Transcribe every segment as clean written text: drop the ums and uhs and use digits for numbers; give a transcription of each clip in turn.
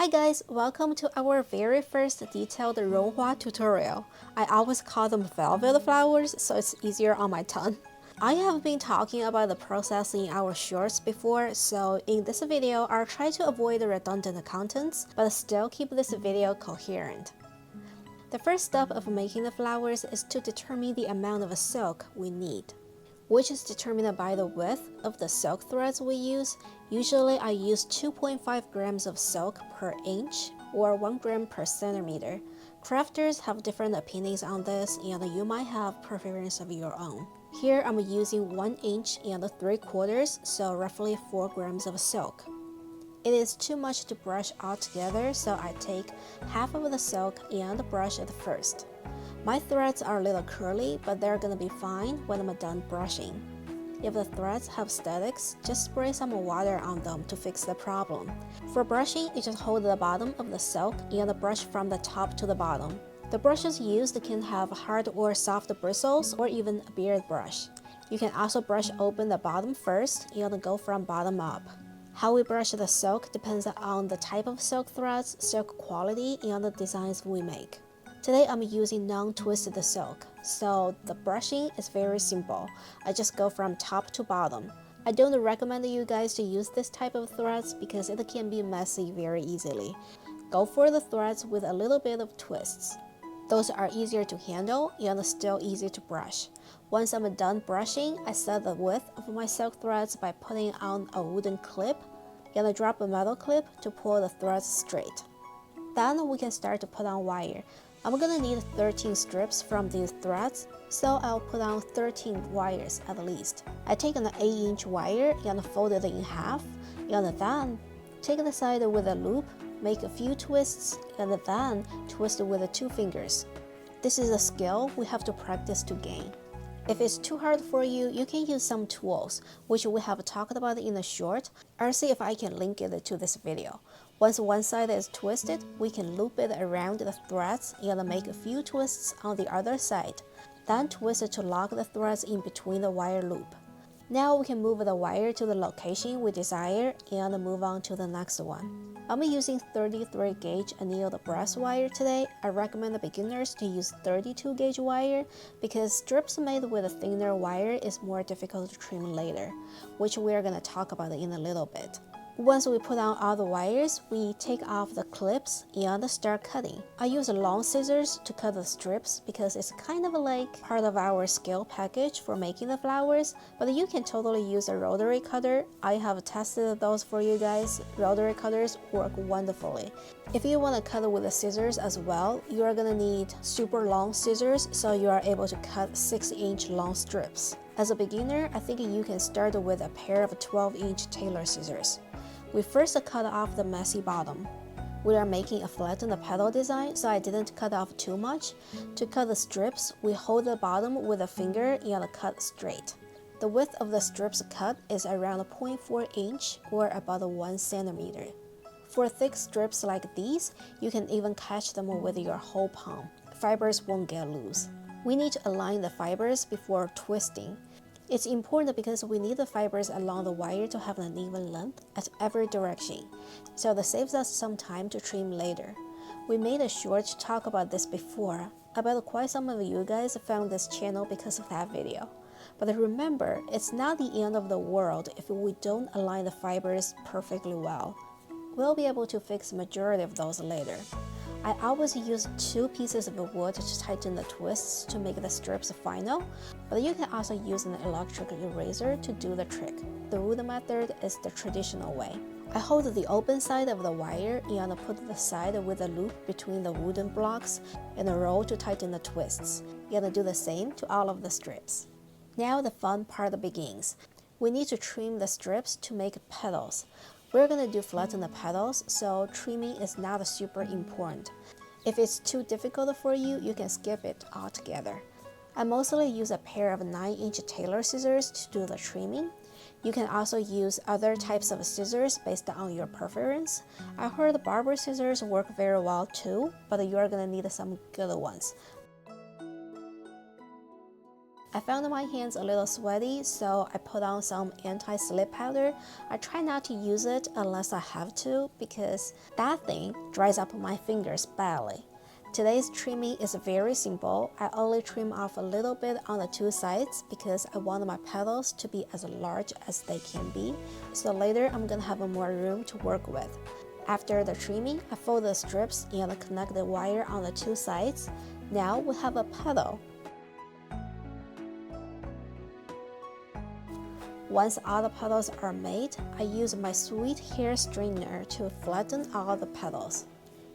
Hi guys, welcome to our very first detailed Ronghua tutorial. I always call them velvet flowers, so it's easier on my tongue. I have been talking about the process in our shorts before, so in this video, I'll try to avoid the redundant contents, but still keep this video coherent. The first step of making the flowers is to determine the amount of silk we need, which is determined by the width of the silk threads we use. Usually I use 2.5 grams of silk per inch or 1 gram per centimeter. Crafters have different opinions on this, and you might have preference of your own. Here I'm using 1 inch and 3/4, so roughly 4 grams of silk. It is too much to brush all together, so I take half of the silk and brush it first. My threads are a little curly, but they're gonna be fine when I'm done brushing. If the threads have statics, just spray some water on them to fix the problem. For brushing, you just hold the bottom of the silk and brush from the top to the bottom. The brushes used can have hard or soft bristles or even a beard brush. You can also brush open the bottom first and go from bottom up. How we brush the silk depends on the type of silk threads, silk quality, and the designs we make. Today I'm using non-twisted silk, so the brushing is very simple. I just go from top to bottom. I don't recommend you guys to use this type of threads because it can be messy very easily. Go for the threads with a little bit of twists. Those are easier to handle and still easy to brush. Once I'm done brushing, I set the width of my silk threads by putting on a wooden clip and I drop a metal clip to pull the threads straight. Then we can start to put on wire. I'm gonna need 13 strips from these threads, so I'll put on 13 wires at least. I take an 8-inch wire and fold it in half, and then take the side with a loop, make a few twists, and then twist with the 2 fingers. This is a skill we have to practice to gain. If it's too hard for you, you can use some tools, which we have talked about in the short. I'll see if I can link it to this video. Once one side is twisted, we can loop it around the threads and make a few twists on the other side. Then twist it to lock the threads in between the wire loop. Now we can move the wire to the location we desire and move on to the next one. I'm using 33 gauge annealed brass wire today. I recommend the beginners to use 32 gauge wire because strips made with a thinner wire is more difficult to trim later, which we're going to talk about in a little bit. Once we put on all the wires, we take off the clips and start cutting. I use long scissors to cut the strips because it's kind of like part of our skill package for making the flowers, but you can totally use a rotary cutter. I have tested those for you guys. Rotary cutters work wonderfully. If you want to cut with the scissors as well, you are going to need super long scissors so you are able to cut 6-inch long strips. As a beginner, I think you can start with a pair of 12-inch tailor scissors. We first cut off the messy bottom. We are making a flattened petal design, so I didn't cut off too much. To cut the strips, we hold the bottom with a finger and cut straight. The width of the strips cut is around 0.4 inch or about 1 centimeter. For thick strips like these, you can even catch them with your whole palm. Fibers won't get loose. We need to align the fibers before twisting. It's important because we need the fibers along the wire to have an even length at every direction, so that saves us some time to trim later. We made a short to talk about this before. I bet quite some of you guys found this channel because of that video. But remember, it's not the end of the world if we don't align the fibers perfectly well. We'll be able to fix the majority of those later. I always use 2 pieces of wood to tighten the twists to make the strips final, but you can also use an electric eraser to do the trick. The wood method is the traditional way. I hold the open side of the wire and put the side with a loop between the wooden blocks and roll to tighten the twists, and do the same to all of the strips. Now the fun part begins. We need to trim the strips to make petals. We're going to do flattened petals, so trimming is not super important. If it's too difficult for you, you can skip it altogether. I mostly use a pair of 9-inch tailor scissors to do the trimming. You can also use other types of scissors based on your preference. I heard barber scissors work very well too, but you're going to need some good ones. I found my hands a little sweaty, so I put on some anti-slip powder. I try not to use it unless I have to because that thing dries up my fingers badly. Today's trimming is very simple. I only trim off a little bit on the two sides because I want my petals to be as large as they can be. So later I'm gonna have more room to work with. After the trimming, I fold the strips and connect the wire on the two sides. Now we have a petal. Once all the petals are made, I use my sweet hair straightener to flatten all the petals.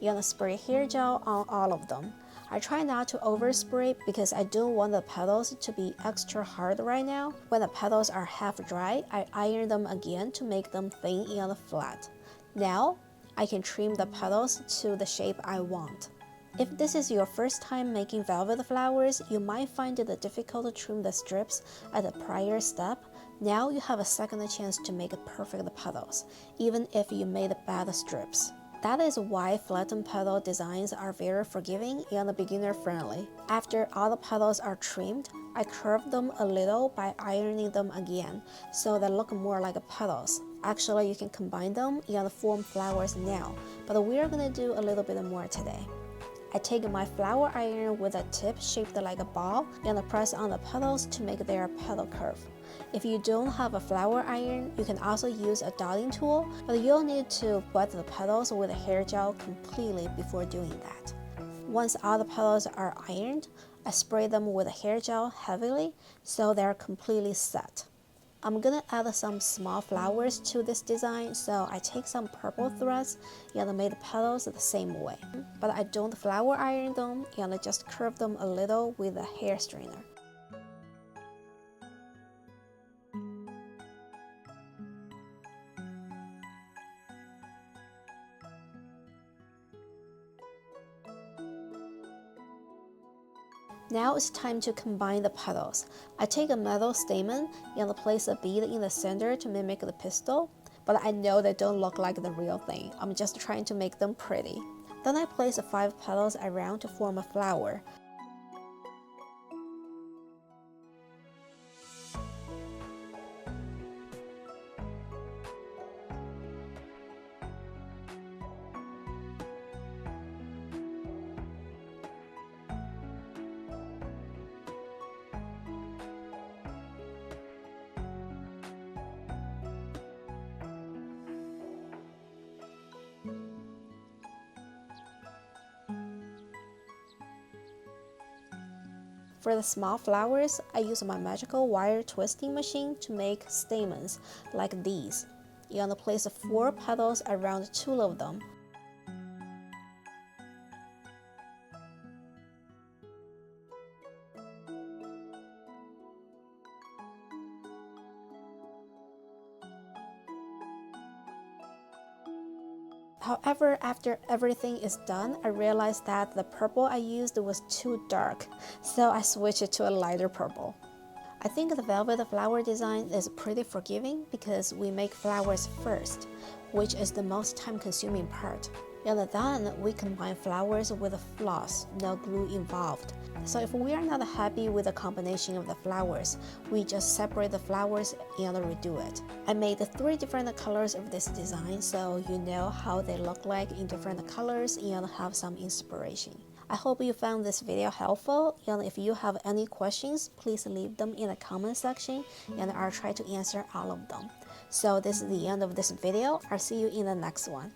And spray hair gel on all of them. I try not to overspray because I don't want the petals to be extra hard right now. When the petals are half dry, I iron them again to make them thin and flat. Now, I can trim the petals to the shape I want. If this is your first time making velvet flowers, you might find it difficult to trim the strips at the prior step. Now you have a second chance to make perfect petals, even if you made bad strips. That is why flattened petal designs are very forgiving and beginner friendly. After all the petals are trimmed, I curve them a little by ironing them again, so they look more like petals. Actually, you can combine them and form flowers now, but we're gonna do a little bit more today. I take my flower iron with a tip shaped like a ball and press on the petals to make their petal curve. If you don't have a flower iron, you can also use a dotting tool, but you'll need to wet the petals with a hair gel completely before doing that. Once all the petals are ironed, I spray them with a hair gel heavily so they're completely set. I'm gonna add some small flowers to this design, so I take some purple threads and made the petals the same way. But I don't flower iron them and I just curve them a little with a hair straightener. Now it's time to combine the petals. I take a metal stamen and place a bead in the center to mimic the pistil, but I know they don't look like the real thing. I'm just trying to make them pretty. Then I place 5 petals around to form a flower. For the small flowers, I use my magical wire twisting machine to make stamens like these. And place 4 petals around 2 of them. However, after everything is done, I realized that the purple I used was too dark, so I switched it to a lighter purple. I think the velvet flower design is pretty forgiving because we make flowers first, which is the most time-consuming part. And then we combine flowers with floss, no glue involved. So if we are not happy with the combination of the flowers, we just separate the flowers and redo it. I made 3 different colors of this design so you know how they look like in different colors and have some inspiration. I hope you found this video helpful, and if you have any questions, please leave them in the comment section and I'll try to answer all of them. So this is the end of this video. I'll see you in the next one.